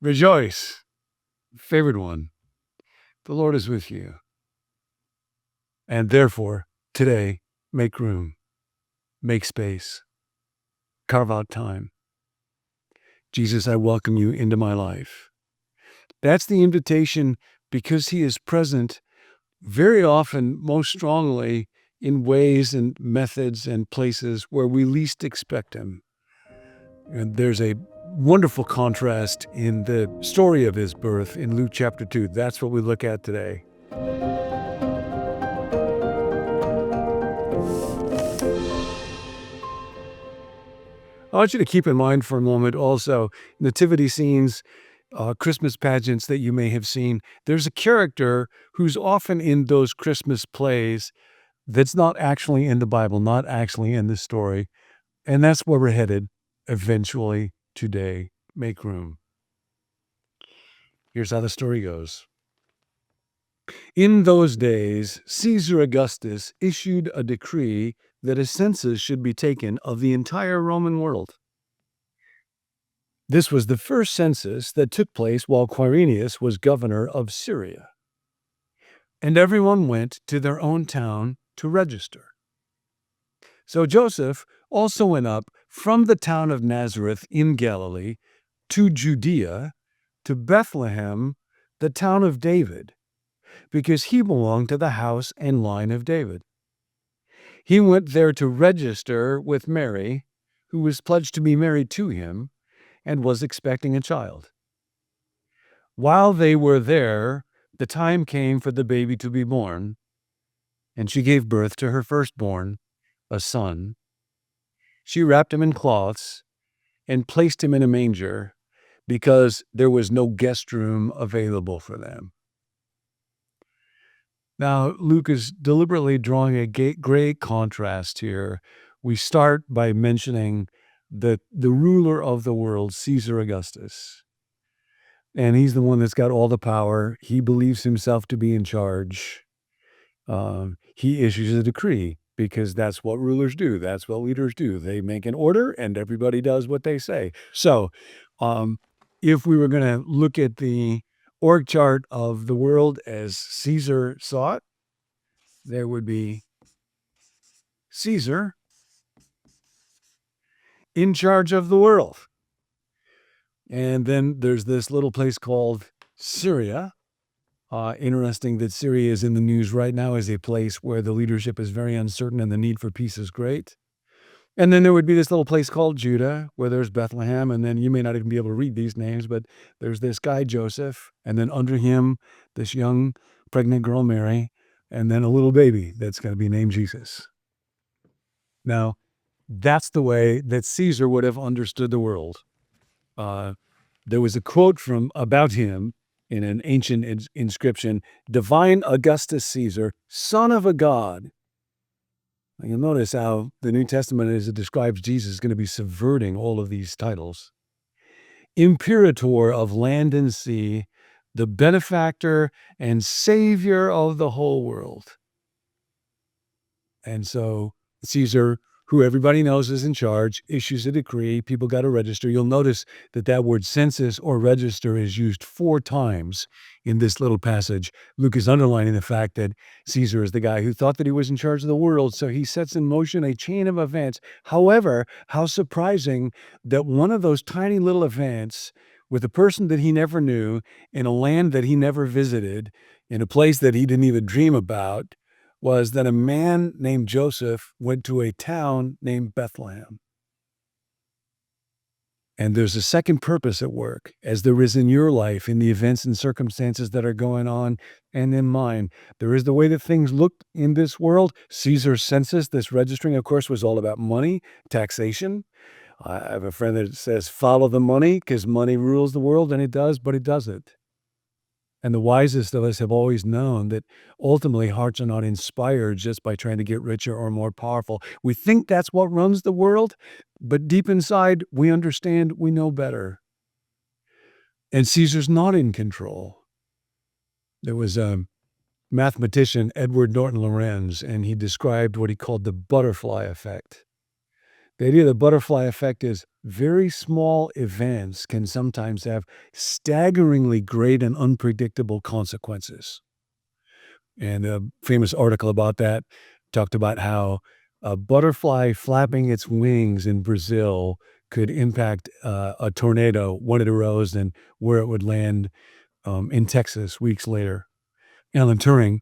Rejoice, favored one. The Lord is with you. And therefore, today, make room, make space, carve out time. Jesus, I welcome you into my life. That's the invitation because he is present very often, most strongly, in ways and methods and places where we least expect him. And there's a wonderful contrast in the story of his birth in Luke chapter 2. That's what we look at today. I want you to keep in mind for a moment also nativity scenes, Christmas pageants that you may have seen. There's a character who's often in those Christmas plays that's not actually in the Bible, not actually in the story. And that's where we're headed eventually today. Make room. Here's how the story goes. In those days, Caesar Augustus issued a decree that a census should be taken of the entire Roman world. This was the first census that took place while Quirinius was governor of Syria. And everyone went to their own town to register. So Joseph also went up from the town of Nazareth in Galilee to Judea, to Bethlehem, the town of David, because he belonged to the house and line of David. He went there to register with Mary, who was pledged to be married to him and was expecting a child. While they were there, the time came for the baby to be born, and she gave birth to her firstborn, a son. She wrapped him in cloths and placed him in a manger because there was no guest room available for them. Now, Luke is deliberately drawing a great contrast here. We start by mentioning the ruler of the world, Caesar Augustus. And he's the one that's got all the power. He believes himself to be in charge. He issues a decree because that's what rulers do. That's what leaders do. They make an order and everybody does what they say. So if we were going to look at the org chart of the world as Caesar saw it, there would be Caesar in charge of the world. And then there's this little place called Syria. Interesting that Syria is in the news right now as a place where the leadership is very uncertain and the need for peace is great. And then there would be this little place called Judah, where there's Bethlehem, and then you may not even be able to read these names, but there's this guy Joseph, and then under him, this young pregnant girl Mary, and then a little baby that's going to be named Jesus. Now, that's the way that Caesar would have understood the world. There was a quote about him in an ancient inscription, "Divine Augustus Caesar, son of a god." Now, you'll notice how the New Testament, as it describes Jesus, is going to be subverting all of these titles. Imperator of land and sea, the benefactor and savior of the whole world. And so Caesar, who everybody knows is in charge, issues a decree. People got to register. You'll notice that word census or register is used 4 times in this little passage. Luke is underlining the fact that Caesar is the guy who thought that he was in charge of the world, so he sets in motion a chain of events. However, how surprising that one of those tiny little events with a person that he never knew, in a land that he never visited, in a place that he didn't even dream about, was that a man named Joseph went to a town named Bethlehem. And there's a second purpose at work, as there is in your life, in the events and circumstances that are going on, and in mine. There is the way that things look in this world. Caesar's census, this registering, of course, was all about money, taxation. I have a friend that says, follow the money, because money rules the world, and it does, but it doesn't. And the wisest of us have always known that ultimately hearts are not inspired just by trying to get richer or more powerful. We think that's what runs the world, but deep inside, we understand we know better. And Caesar's not in control. There was a mathematician, Edward Norton Lorenz, and he described what he called the butterfly effect. The idea of the butterfly effect is very small events can sometimes have staggeringly great and unpredictable consequences. And a famous article about that talked about how a butterfly flapping its wings in Brazil could impact a tornado when it arose and where it would land in Texas weeks later. Alan Turing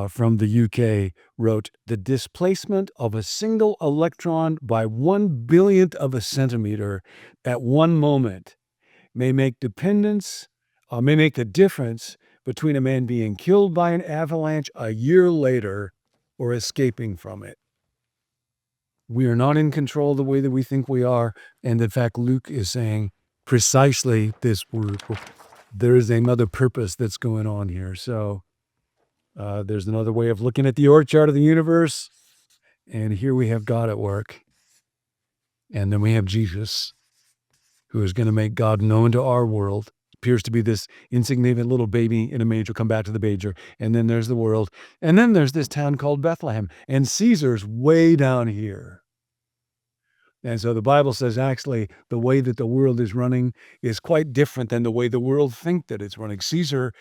from the UK wrote, "The displacement of a single electron by 1 billionth of a centimeter at one moment may make may make the difference between a man being killed by an avalanche a year later or escaping from it." We are not in control the way that we think we are. And in fact, Luke is saying precisely this word. There is another purpose that's going on here. So there's another way of looking at the org chart of the universe. And here we have God at work. And then we have Jesus, who is going to make God known to our world. Appears to be this insignificant little baby in a manger, come back to the manger. And then there's the world. And then there's this town called Bethlehem. And Caesar's way down here. And so the Bible says actually the way that the world is running is quite different than the way the world think that it's running. Caesar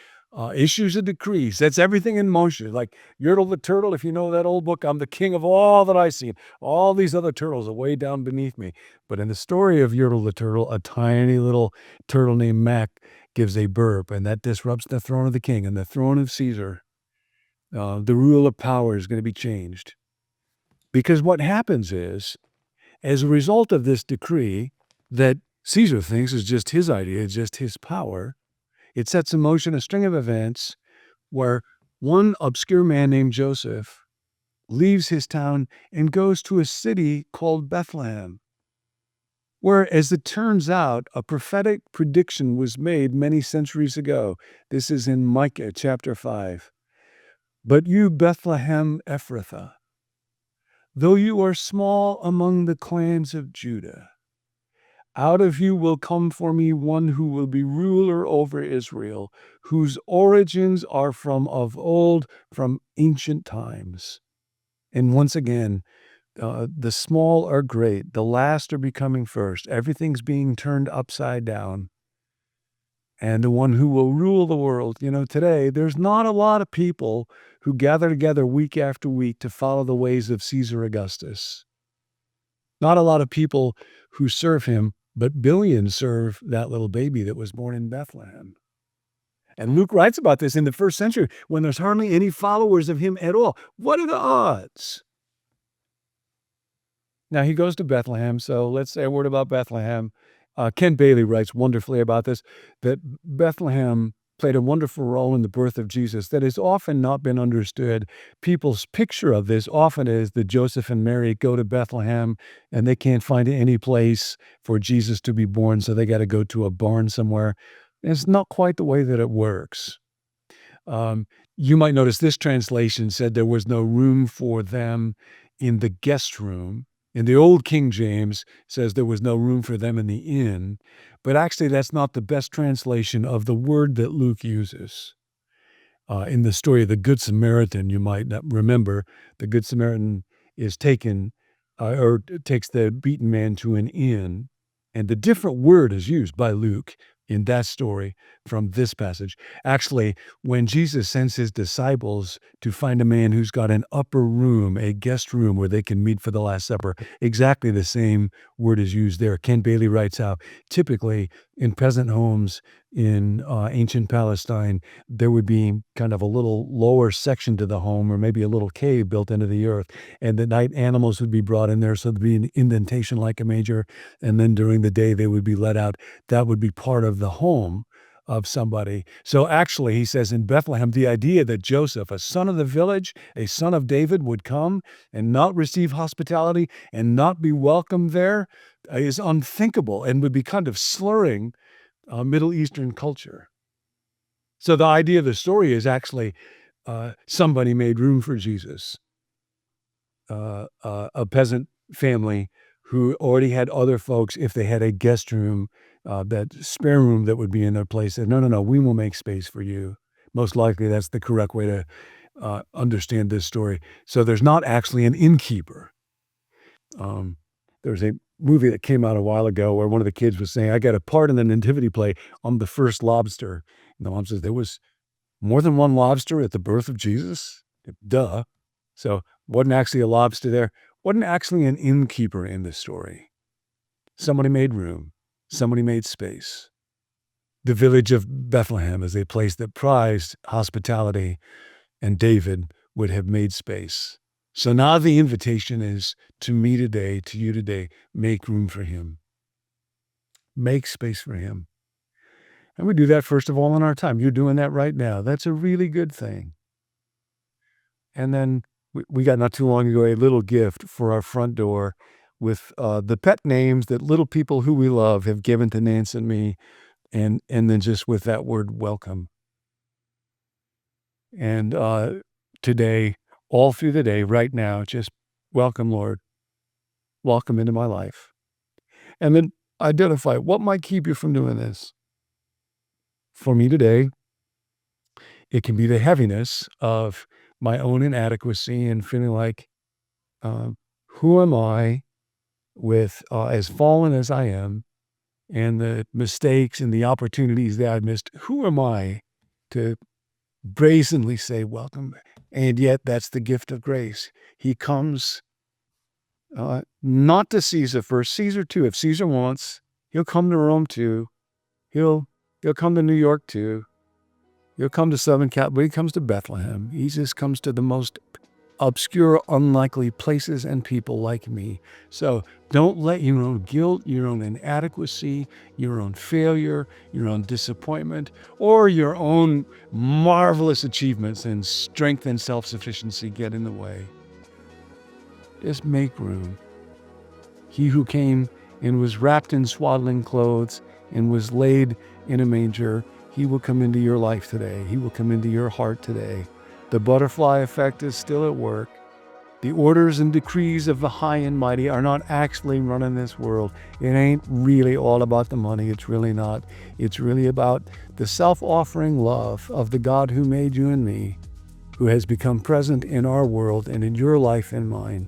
issues a decree, sets everything in motion. Like Yertle the turtle, if you know that old book, I'm the king of all that I see. All these other turtles are way down beneath me. But in the story of Yertle the turtle, a tiny little turtle named Mac gives a burp, and that disrupts the throne of the king and the throne of Caesar. The rule of power is going to be changed. Because what happens is, as a result of this decree that Caesar thinks is just his idea, just his power, it sets in motion a string of events where one obscure man named Joseph leaves his town and goes to a city called Bethlehem, where, as it turns out, a prophetic prediction was made many centuries ago. This is in Micah chapter 5. "But you, Bethlehem Ephrathah, though you are small among the clans of Judah, out of you will come for me one who will be ruler over Israel, whose origins are from of old, from ancient times." And once again, the small are great, the last are becoming first. Everything's being turned upside down. And the one who will rule the world. Today, there's not a lot of people who gather together week after week to follow the ways of Caesar Augustus. Not a lot of people who serve him, but billions serve that little baby that was born in Bethlehem. And Luke writes about this in the first century when there's hardly any followers of him at all. What are the odds? Now, he goes to Bethlehem, so let's say a word about Bethlehem. Ken Bailey writes wonderfully about this, that Bethlehem played a wonderful role in the birth of Jesus that has often not been understood. People's picture of this often is that Joseph and Mary go to Bethlehem and they can't find any place for Jesus to be born, so they got to go to a barn somewhere. It's not quite the way that it works. You might notice this translation said there was no room for them in the guest room. In the old King James says there was no room for them in the inn, but actually that's not the best translation of the word that Luke uses. In the story of the Good Samaritan, you might not remember, the Good Samaritan is taken or takes the beaten man to an inn, and the different word is used by Luke in that story from this passage. Actually, when Jesus sends his disciples to find a man who's got an upper room, a guest room where they can meet for the Last Supper, exactly the same word is used there. Ken Bailey writes how typically in peasant homes in ancient Palestine, there would be kind of a little lower section to the home or maybe a little cave built into the earth. And at night, animals would be brought in there, so there'd be an indentation like a manger. And then during the day, they would be let out. That would be part of the home of somebody. So actually, he says in Bethlehem, the idea that Joseph, a son of the village, a son of David, would come and not receive hospitality and not be welcome there is unthinkable and would be kind of slurring Middle Eastern culture. So the idea of the story is actually somebody made room for Jesus, a peasant family who already had other folks. If they had a guest room, that spare room that would be in their place, said, no, we will make space for you. Most likely that's the correct way to understand this story. So there's not actually an innkeeper. There was a movie that came out a while ago where one of the kids was saying, I got a part in the nativity play on the first lobster. And the mom says, there was more than one lobster at the birth of Jesus? Duh. So wasn't actually a lobster there. Wasn't actually an innkeeper in this story. Somebody made room. Somebody made space. The village of Bethlehem is a place that prized hospitality, and David would have made space. So now the invitation is to me today, to you today, make room for him. Make space for him. And we do that first of all in our time. You're doing that right now. That's a really good thing. And then we got not too long ago a little gift for our front door with the pet names that little people who we love have given to Nance and me, and then just with that word welcome. And today, all through the day, right now, just welcome, Lord. Welcome into my life. And then identify what might keep you from doing this. For me today, it can be the heaviness of my own inadequacy and feeling like, who am I with as fallen as I am, and the mistakes and the opportunities that I've missed? Who am I to brazenly say welcome? And yet that's the gift of grace. He comes not to Caesar first, Caesar too. If Caesar wants, he'll come to Rome too. He'll come to New York too. He'll come to Southern California, but he comes to Bethlehem. He just comes to the most obscure, unlikely places and people like me. So don't let your own guilt, your own inadequacy, your own failure, your own disappointment, or your own marvelous achievements and strength and self-sufficiency get in the way. Just make room. He who came and was wrapped in swaddling clothes and was laid in a manger, he will come into your life today. He will come into your heart today. The butterfly effect is still at work. The orders and decrees of the high and mighty are not actually running this world. It ain't really all about the money. It's really not. It's really about the self-offering love of the God who made you and me, who has become present in our world and in your life and mine,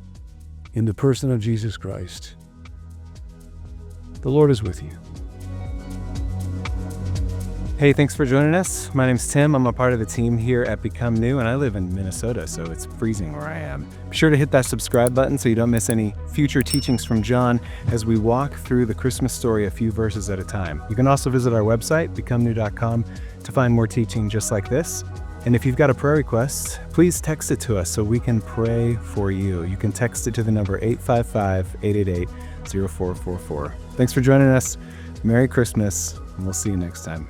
in the person of Jesus Christ. The Lord is with you. Hey, thanks for joining us. My name's Tim. I'm a part of the team here at Become New, and I live in Minnesota, so it's freezing where I am. Be sure to hit that subscribe button so you don't miss any future teachings from John as we walk through the Christmas story a few verses at a time. You can also visit our website, becomenew.com, to find more teaching just like this. And if you've got a prayer request, please text it to us so we can pray for you. You can text it to the number 855-888-0444. Thanks for joining us. Merry Christmas, and we'll see you next time.